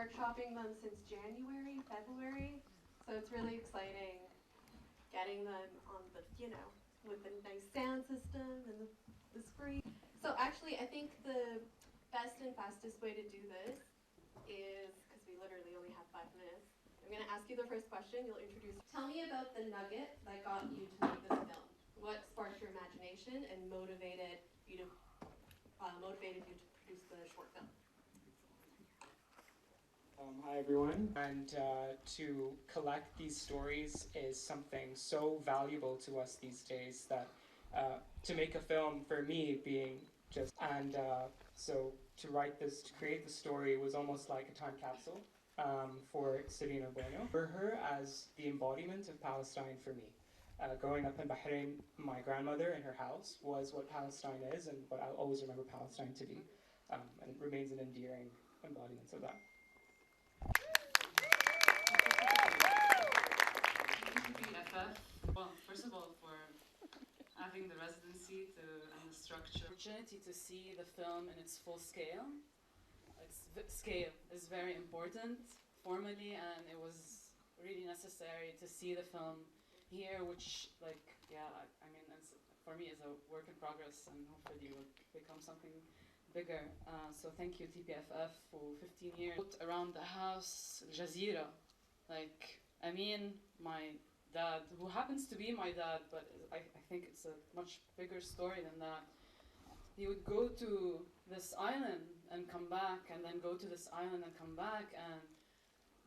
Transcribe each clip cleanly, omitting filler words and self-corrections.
workshopping them since January, February. So it's really exciting getting them on the, with the nice sound system and the screen. So actually, I think the best and fastest way to do this is, because we literally only have 5 minutes, I'm going to ask you the first question. You'll introduce. Tell me about the nugget that got you to make this film. What sparked your imagination and motivated you to produce the short film? Hi everyone, and to collect these stories is something so valuable to us these days that to make a film for me being just, and so to create the story was almost like a time capsule for Sabina Bueno. For her as the embodiment of Palestine for me. Growing up in Bahrain, my grandmother in her house was what Palestine is and what I'll always remember Palestine to be, and it remains an endearing embodiment of that. TPFF, well, first of all, for having the residency and the structure. Opportunity to see the film in its full scale. Scale is very important formally, and it was really necessary to see the film here, which, like, yeah, I mean, for me is a work in progress, and hopefully will become something bigger. So thank you, TPFF, for 15 years. Around the house, الجزيرة. Like, I mean, my dad, who happens to be my dad, but I think it's a much bigger story than that. He would go to this island and come back, and then go to this island and come back, and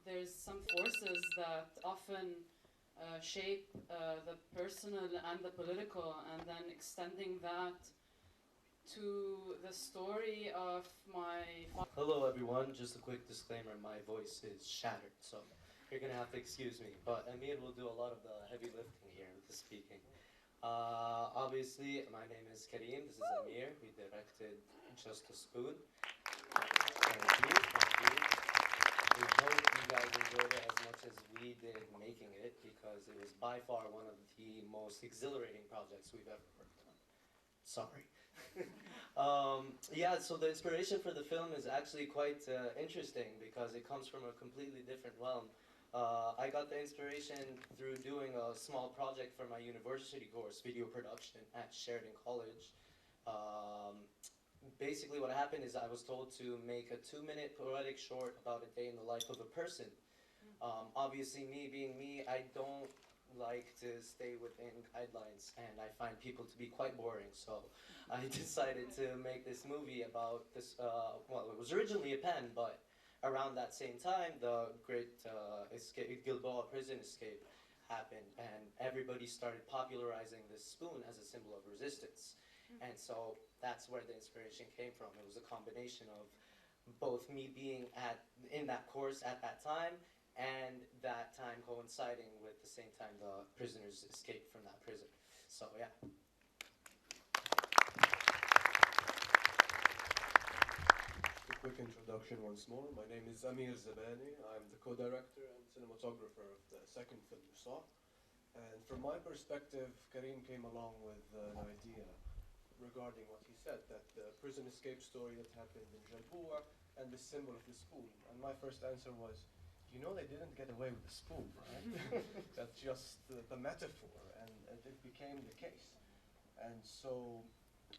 there's some forces that often shape the personal and the political, and then extending that to the story of my father. Hello everyone, just a quick disclaimer, my voice is shattered, so you're gonna have to excuse me, but Amir will do a lot of the heavy lifting here with the speaking. Obviously, my name is Kareem, this is Amir, we directed Just a Spoon. Thank you. We hope you guys enjoyed it as much as we did making it, because it was by far one of the most exhilarating projects we've ever worked on. Sorry. Yeah, so the inspiration for the film is actually quite interesting, because it comes from a completely different realm. I got the inspiration through doing a small project for my university course, video production at Sheridan College. Basically what happened is I was told to make a 2-minute poetic short about a day in the life of a person. Obviously, me being me, I don't like to stay within guidelines, and I find people to be quite boring, so I decided to make this movie about this, well, it was originally a pen, but around that same time, the great Gilboa prison escape happened, and everybody started popularizing this spoon as a symbol of resistance. And so that's where the inspiration came from. It was a combination of both me being in that course at that time, and that time coinciding with the same time the prisoners escaped from that prison. So yeah. A quick introduction once more. My name is Amir Zabani. I'm the co-director and cinematographer of the second film you saw. And from my perspective, Kareem came along with an idea regarding what he said, that the prison escape story that happened in Jalboua and the symbol of the spoon. And my first answer was, you know, they didn't get away with the spoon, right? That's just the metaphor, and it became the case. And so,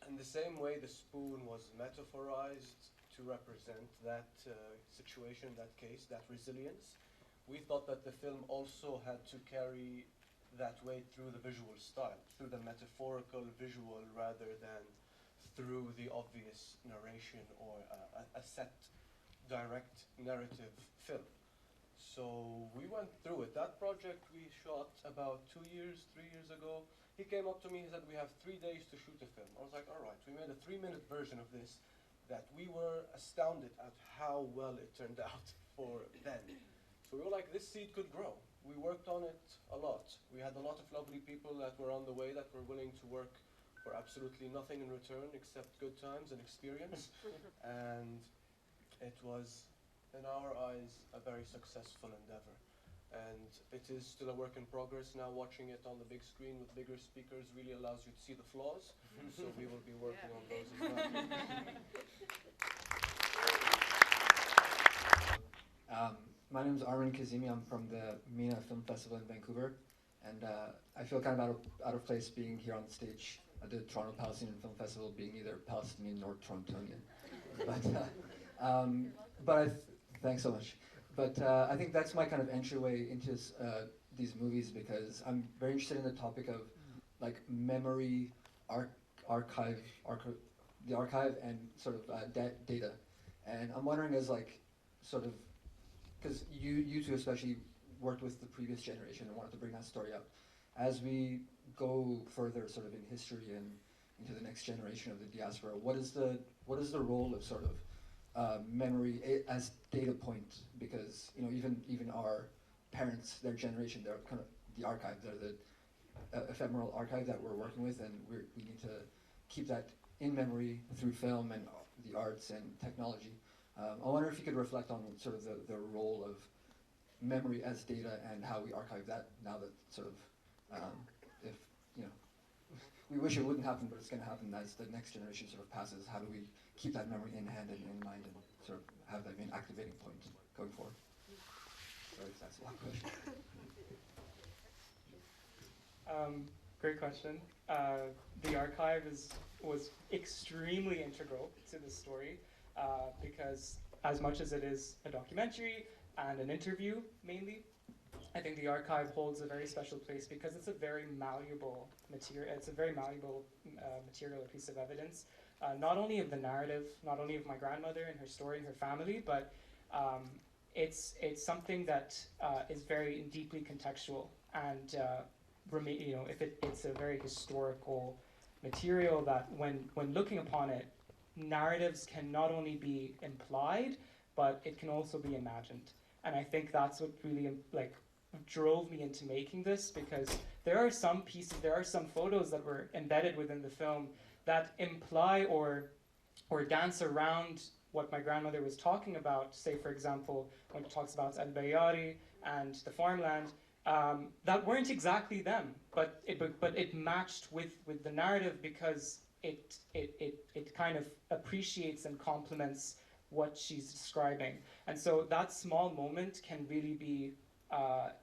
in the same way the spoon was metaphorized to represent that situation, that case, that resilience, we thought that the film also had to carry that way through the visual style, through the metaphorical visual rather than through the obvious narration or a set, direct narrative film. So we went through it. That project we shot about 3 years ago. He came up to me, he said, we have 3 days to shoot a film. I was like, all right. We made a 3-minute version of this that we were astounded at how well it turned out for then. So we were like, this seed could grow. We worked on it a lot. We had a lot of lovely people that were on the way that were willing to work for absolutely nothing in return except good times and experience. And it was, in our eyes, a very successful endeavor. And it is still a work in progress now. Watching it on the big screen with bigger speakers really allows you to see the flaws. So we will be working on those as well. My name is Arman Kazemi. I'm from the MENA Film Festival in Vancouver, and I feel kind of out of place being here on stage at the Toronto Palestinian Film Festival, being neither Palestinian nor Torontonian. Thanks so much. But I think that's my kind of entryway into these movies, because I'm very interested in the topic of like memory, the archive, and sort of data. And I'm wondering, as like sort of, because you two especially worked with the previous generation and wanted to bring that story up, as we go further sort of in history and into the next generation of the diaspora, what is the role of sort of memory as data point? Because even our parents, their generation, they're kind of the archive, they're the ephemeral archive that we're working with, and we need to keep that in memory through film and the arts and technology. I wonder if you could reflect on sort of the role of memory as data and how we archive that now that sort of, if, we wish it wouldn't happen, but it's going to happen as the next generation sort of passes. How do we keep that memory in hand and in mind and sort of have that main activating point going forward? Sorry if that's a long question. Great question. The archive was extremely integral to the story, because as much as it is a documentary and an interview mainly, I think the archive holds a very special place because it's a very malleable material. It's a very malleable material, a piece of evidence, not only of the narrative, not only of my grandmother and her story and her family, but it's something that is very deeply contextual, and it's a very historical material that when looking upon it, narratives can not only be implied, but it can also be imagined. And I think that's what really drove me into making this, because there are some photos that were embedded within the film that imply or dance around what my grandmother was talking about. Say, for example, when it talks about Al-Bayari and the farmland, that weren't exactly them, but it matched with the narrative, because it kind of appreciates and complements what she's describing. And so that small moment can really be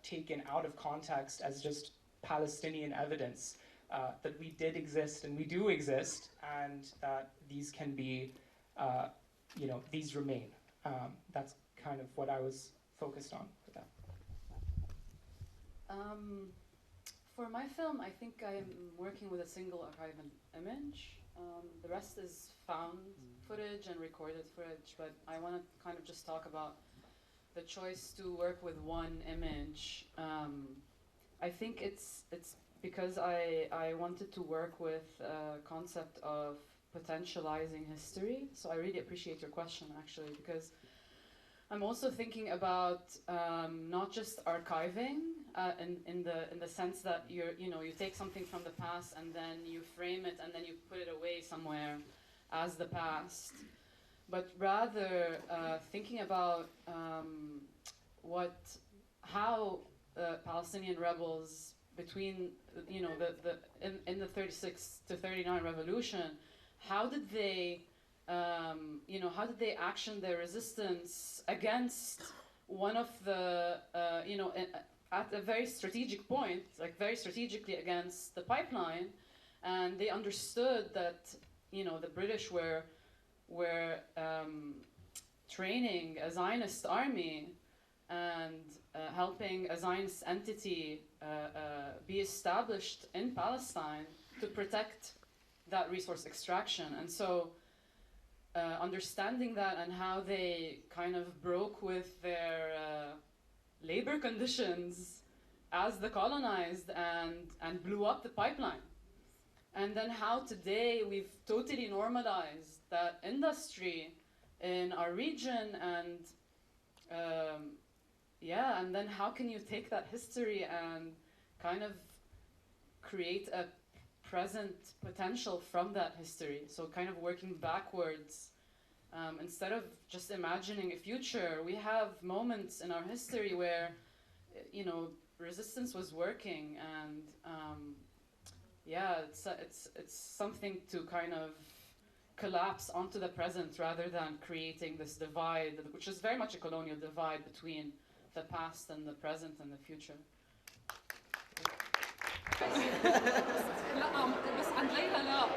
taken out of context as just Palestinian evidence that we did exist and we do exist, and that these can be, these remain. That's kind of what I was focused on for that. For my film, I think I'm working with a single archive image. The rest is found footage and recorded footage, but I want to kind of just talk about the choice to work with one image. I think it's because I wanted to work with a concept of potentializing history. So I really appreciate your question, actually, because I'm also thinking about not just archiving in the sense that you take something from the past and then you frame it and then you put it away somewhere as the past, but rather thinking about how Palestinian rebels between in the 36 to 39 revolution, how did they action their resistance against one of the at a very strategic point, like very strategically against the pipeline, and they understood that the British were training a Zionist army and helping a Zionist entity be established in Palestine to protect that resource extraction. And so understanding that and how they kind of broke with their labor conditions as the colonized and blew up the pipeline. And then how today we've totally normalized that industry in our region, and and then how can you take that history and kind of create a present potential from that history? So kind of working backwards, instead of just imagining a future, we have moments in our history where resistance was working, and it's something to kind of collapse onto the present rather than creating this divide, which is very much a colonial divide between the past and the present and the future. لا بس عند ليلى لا